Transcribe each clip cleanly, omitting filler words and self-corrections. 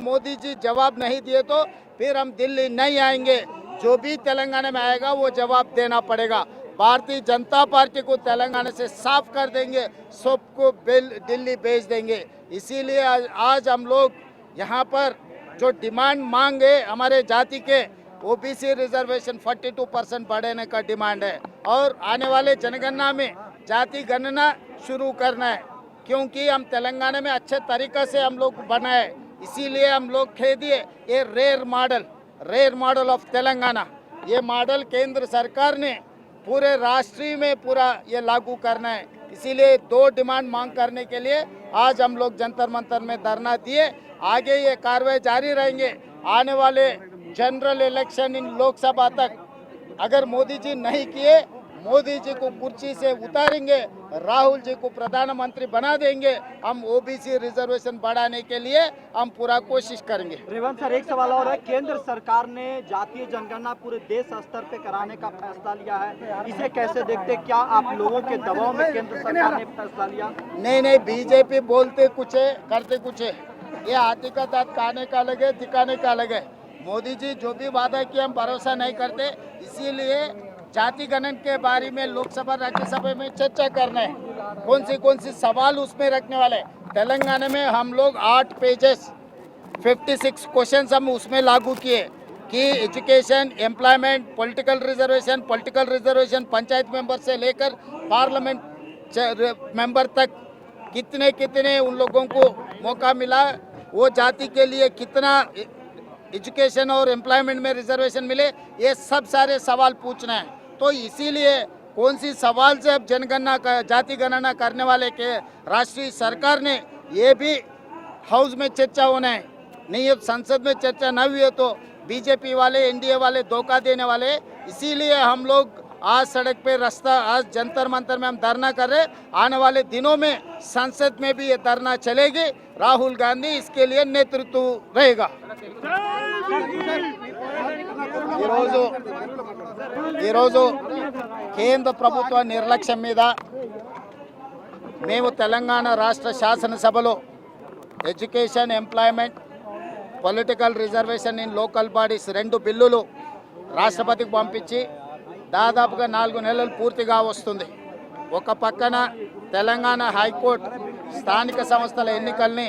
मोदी जी जवाब नहीं दिए तो फिर हम दिल्ली नहीं आएंगे। जो भी तेलंगाना में आएगा वो जवाब देना पड़ेगा। भारतीय जनता पार्टी को तेलंगाना से साफ कर देंगे, सबको दिल्ली भेज देंगे। इसीलिए आज हम लोग यहाँ पर जो डिमांड मांगे हमारे जाति के ओबीसी रिजर्वेशन 42% बढ़ाने का डिमांड है और आने वाले जनगणना में जाति गणना शुरू करना है, क्योंकि हम तेलंगाना में अच्छे तरीके से हम लोग बनाए। इसीलिए हम लोग कह दिए ये रेयर मॉडल ऑफ तेलंगाना, ये मॉडल केंद्र सरकार ने पूरे राष्ट्रीय में पूरा ये लागू करना है। इसीलिए 2 डिमांड मांग करने के लिए आज हम लोग जंतर मंतर में धरना दिए। आगे ये कार्रवाई जारी रहेंगे। आने वाले जनरल इलेक्शन इन लोकसभा तक अगर मोदी जी नहीं किए, मोदी जी को कुर्सी से उतारेंगे, राहुल जी को प्रधानमंत्री बना देंगे। हम ओबीसी रिजर्वेशन बढ़ाने के लिए हम पूरा कोशिश करेंगे। रेवंत सर, एक सवाल और है। केंद्र सरकार ने जातीय जनगणना पूरे देश स्तर पे कराने का फैसला लिया है, इसे कैसे देखते? क्या आप लोगों के दबाव में केंद्र सरकार ने फैसला लिया? नहीं, बीजेपी बोलते कुछ है करते कुछ है। ये हाथी का दांत खाने का अलग है, दिखाने का अलग है। मोदी जी जो भी वादा किया हम भरोसा नहीं करते। इसीलिए जाति गणना के बारे में लोकसभा राज्यसभा में चर्चा करना है। कौन सी सवाल उसमें रखने वाले। तेलंगाना में हम लोग 8 पेजेस 56 क्वेश्चन हम उसमें लागू किए कि education, employment, political reservation panchayat member से लेकर पार्लियामेंट मेंबर तक कितने उन लोगों को मौका मिला, वो जाति के लिए कितना एजुकेशन और एम्प्लॉयमेंट में रिजर्वेशन मिले, ये सब सारे सवाल पूछना है। तो इसीलिए कौन सी सवाल से अब जनगणना जाति गणना करने वाले के राष्ट्रीय सरकार ने ये भी हाउस में चर्चा होना है। नहीं अब संसद में चर्चा न हुई है तो बीजेपी वाले, एनडीए वाले धोखा देने वाले। इसीलिए हम लोग आज सड़क पे आज जंतर मंतर में हम धरना कर रहे। आने वाले दिनों में संसद में भी ये धरना चलेगी। राहुल गांधी इसके लिए नेतृत्व रहेगा। ఈరోజు కేంద్ర ప్రభుత్వ నిర్లక్ష్యం మీద మేము తెలంగాణ రాష్ట్ర శాసనసభలో education, employment, political reservation in local bodies 2 బిల్లులు రాష్ట్రపతికి పంపించి దాదాపుగా 4 నెలలు పూర్తిగా వస్తుంది. ఒక పక్కన తెలంగాణ హైకోర్టు స్థానిక సంస్థల ఎన్నికల్ని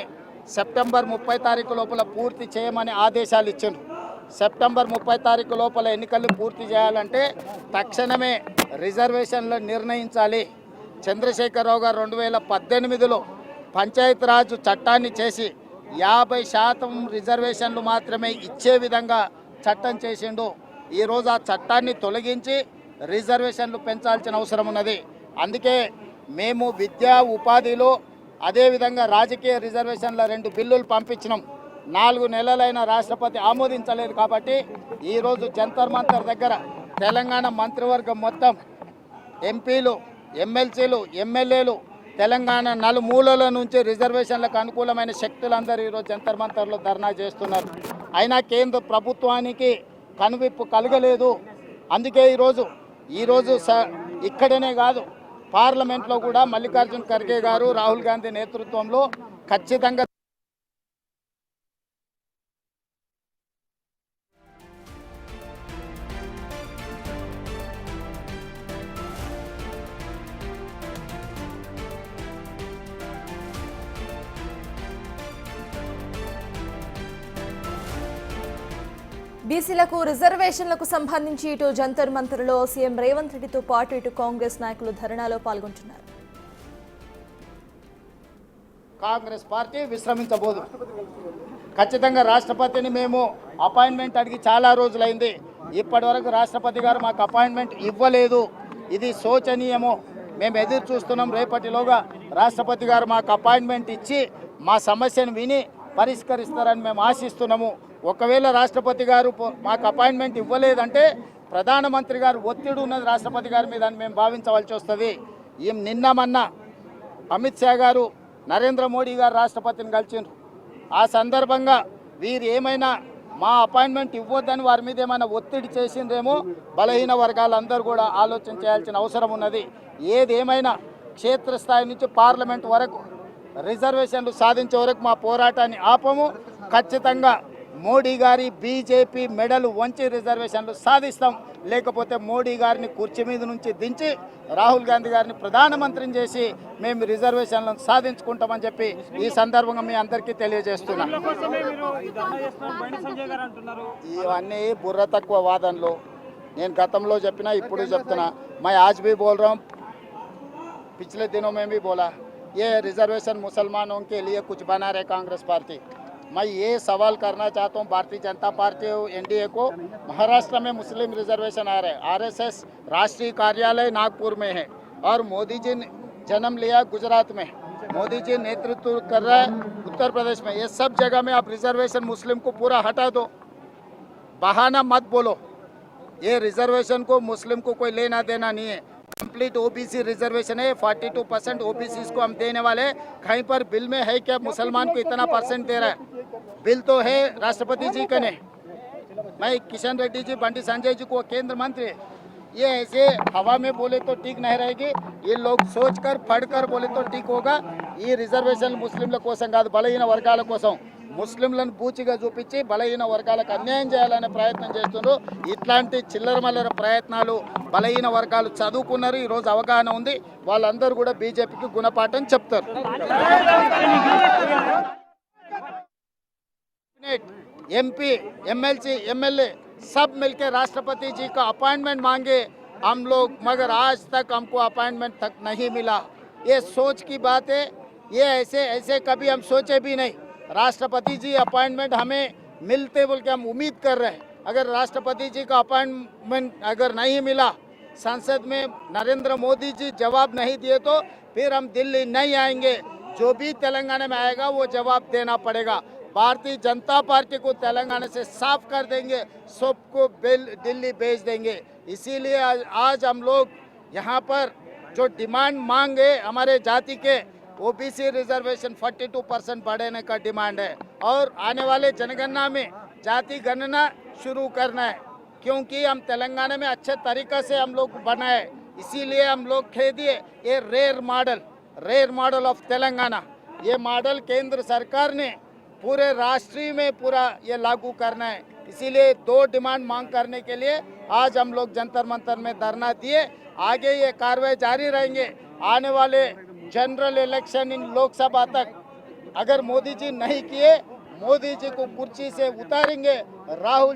సెప్టెంబర్ 30 తారీఖు లోపల పూర్తి చేయమని ఆదేశాలు ఇచ్చారు. సెప్టెంబర్ 30 తారీఖు లోపల ఎన్నికలు పూర్తి చేయాలంటే తక్షణమే రిజర్వేషన్లు నిర్ణయించాలి. చంద్రశేఖరరావు గారు 2018లో పంచాయతీరాజ్ చట్టాన్ని చేసి 50% రిజర్వేషన్లు మాత్రమే ఇచ్చే విధంగా చట్టం చేసిండు. ఈరోజు ఆ చట్టాన్ని తొలగించి రిజర్వేషన్లు పెంచాల్సిన అవసరం ఉన్నది. అందుకే మేము విద్యా ఉపాధిలో అదేవిధంగా రాజకీయ రిజర్వేషన్ల 2 బిల్లులు పంపించినాం. 4 నెలలైన రాష్ట్రపతి ఆమోదించలేదు. కాబట్టి ఈరోజు జంతర్ మంతర్ దగ్గర తెలంగాణ మంత్రివర్గం మొత్తం ఎంపీలు, ఎమ్మెల్సీలు, ఎమ్మెల్యేలు తెలంగాణ నలుమూలల నుంచి రిజర్వేషన్లకు అనుకూలమైన శక్తులందరూ ఈరోజు జంతర్ మంతర్లో ధర్నా చేస్తున్నారు. అయినా కేంద్ర ప్రభుత్వానికి కనువిప్పు కలగలేదు. అందుకే ఈరోజు ఇక్కడనే కాదు పార్లమెంట్లో కూడా మల్లికార్జున్ ఖర్గే గారు, రాహుల్ గాంధీ నేతృత్వంలో ఖచ్చితంగా బీసీలకు రిజర్వేషన్లకు సంబంధించి ఇటు జంతర్ మంతర్లో సీఎం రేవంత్ రెడ్డితో పాటు ఇటు కాంగ్రెస్ నాయకులు ధర్నాలో పాల్గొంటున్నారు. కాంగ్రెస్ పార్టీ విశ్రమించబోదు. ఖచ్చితంగా రాష్ట్రపతిని మేము అపాయింట్మెంట్ అడిగి చాలా రోజులైంది. ఇప్పటివరకు రాష్ట్రపతి గారు మాకు అపాయింట్మెంట్ ఇవ్వలేదు. ఇది శోచనీయము. మేము ఎదురు చూస్తున్నాం. రేపటిలోగా రాష్ట్రపతి గారు మాకు అపాయింట్మెంట్ ఇచ్చి మా సమస్యను విని పరిష్కరిస్తారని మేము ఆశిస్తున్నాము. ఒకవేళ రాష్ట్రపతి గారు మాకు అపాయింట్మెంట్ ఇవ్వలేదంటే ప్రధానమంత్రి గారు ఒత్తిడి ఉన్నది రాష్ట్రపతి గారి మీద అని మేము భావించవలసి వస్తుంది. నిన్న అమిత్ షా గారు, నరేంద్ర మోడీ గారు రాష్ట్రపతిని కలిసిండ్రు. ఆ సందర్భంగా వీరు ఏమైనా మా అపాయింట్మెంట్ ఇవ్వద్దని వారి మీద ఏమైనా ఒత్తిడి చేసిండ్రేమో బలహీన వర్గాలందరూ కూడా ఆలోచన చేయాల్సిన అవసరం ఉన్నది. ఏదేమైనా క్షేత్రస్థాయి నుంచి పార్లమెంట్ వరకు రిజర్వేషన్లు సాధించే వరకు మా పోరాటాన్ని ఆపము. ఖచ్చితంగా మోడీ గారి బీజేపీ మెడలు వంచి రిజర్వేషన్లు సాధిస్తాం. లేకపోతే మోడీ గారిని కుర్చీ మీద నుంచి దించి రాహుల్ గాంధీ గారిని ప్రధానమంత్రిని చేసి మేము రిజర్వేషన్లను సాధించుకుంటామని చెప్పి ఈ సందర్భంగా మీ అందరికీ తెలియజేస్తున్నాం. ఇవన్నీ బుర్ర తక్కువ వాదనలు. నేను గతంలో చెప్పినా ఇప్పుడు చెప్తున్నా. मैं आज भी बोल रहा हूँ, पिछले दिनों में भी बोला, ये रिजर्वेशन मुसलमानों के लिए कुछ बना रहे कांग्रेस पार्टी. मैं ये सवाल करना चाहता हूँ भारतीय जनता पार्टी और एनडीए को. महाराष्ट्र में मुस्लिम रिजर्वेशन आ रहे हैं. आरएसएस राष्ट्रीय कार्यालय नागपुर में है और मोदी जी ने जन्म लिया गुजरात में, मोदी जी नेतृत्व कर रहा है उत्तर प्रदेश में. ये सब जगह में आप रिजर्वेशन मुस्लिम को पूरा हटा दो, बहाना मत बोलो. ये रिजर्वेशन को मुस्लिम को कोई लेना देना नहीं है. कंप्लीट ओबीसी रिजर्वेशन है. 42% ओबीसी को हम देने वाले हैं. कहीं पर बिल में है क्या मुसलमान को इतना परसेंट दे रहा है? बिल तो है राष्ट्रपति जी का ने. मैं किशन रेड्डी जी, बंटी संजय जी को केंद्र मंत्री, ये ऐसे हवा में बोले तो ठीक नहीं रहेगी. ये लोग सोचकर पढ़कर बोले तो ठीक होगा. ఈ రిజర్వేషన్ ముస్లింల కోసం కాదు, బలహీన వర్గాల కోసం. ముస్లింలను బూచిగా చూపించి బలహీన వర్గాలకు అన్యాయం చేయాలనే ప్రయత్నం చేస్తున్నారు. ఇట్లాంటి చిల్లర మల్లర ప్రయత్నాలు బలహీన వర్గాలు చదువుకున్నారు, ఈరోజు అవగాహన ఉంది, వాళ్ళందరూ కూడా బీజేపీకి గుణపాఠం చెప్తారు. एमपी, एमएलसी, एमएलए सब मिलकर राष्ट्रपति जी का अपॉइंटमेंट मांगे हम लोग, मगर आज तक हमको अपॉइंटमेंट तक नहीं मिला. ये सोच की बात है. ये ऐसे कभी हम सोचे भी नहीं. राष्ट्रपति जी अपॉइंटमेंट हमें मिलते बोल के हम उम्मीद कर रहे हैं. अगर राष्ट्रपति जी का अपॉइंटमेंट अगर नहीं मिला, संसद में नरेंद्र मोदी जी जवाब नहीं दिए तो फिर हम दिल्ली नहीं आएंगे. जो भी तेलंगाना में आएगा वो जवाब देना पड़ेगा. भारतीय जनता पार्टी को तेलंगाना से साफ कर देंगे, सबको दिल्ली भेज देंगे. इसीलिए आज हम लोग यहाँ पर जो डिमांड मांगे हमारे जाति के, ओबीसी रिजर्वेशन 42% बढ़ाने का डिमांड है और आने वाले जनगणना में जाति गणना शुरू करना है, क्योंकि हम तेलंगाना में अच्छे तरीक़े से हम लोग बनाए. इसीलिए हम लोग कह दिए ये रेयर मॉडल ऑफ तेलंगाना, ये मॉडल केंद्र सरकार ने पूरे राष्ट्रीय में पूरा ये लागू करना है. इसीलिए 2 डिमांड मांग करने के लिए आज हम लोग जंतर मंतर में धरना दिए. आगे ये कार्रवाई जारी रहेंगे. आने वाले जनरल इलेक्शन इन लोकसभा तक अगर मोदी जी नहीं किए, मोदी जी को कुर्सी से उतारेंगे. राहुल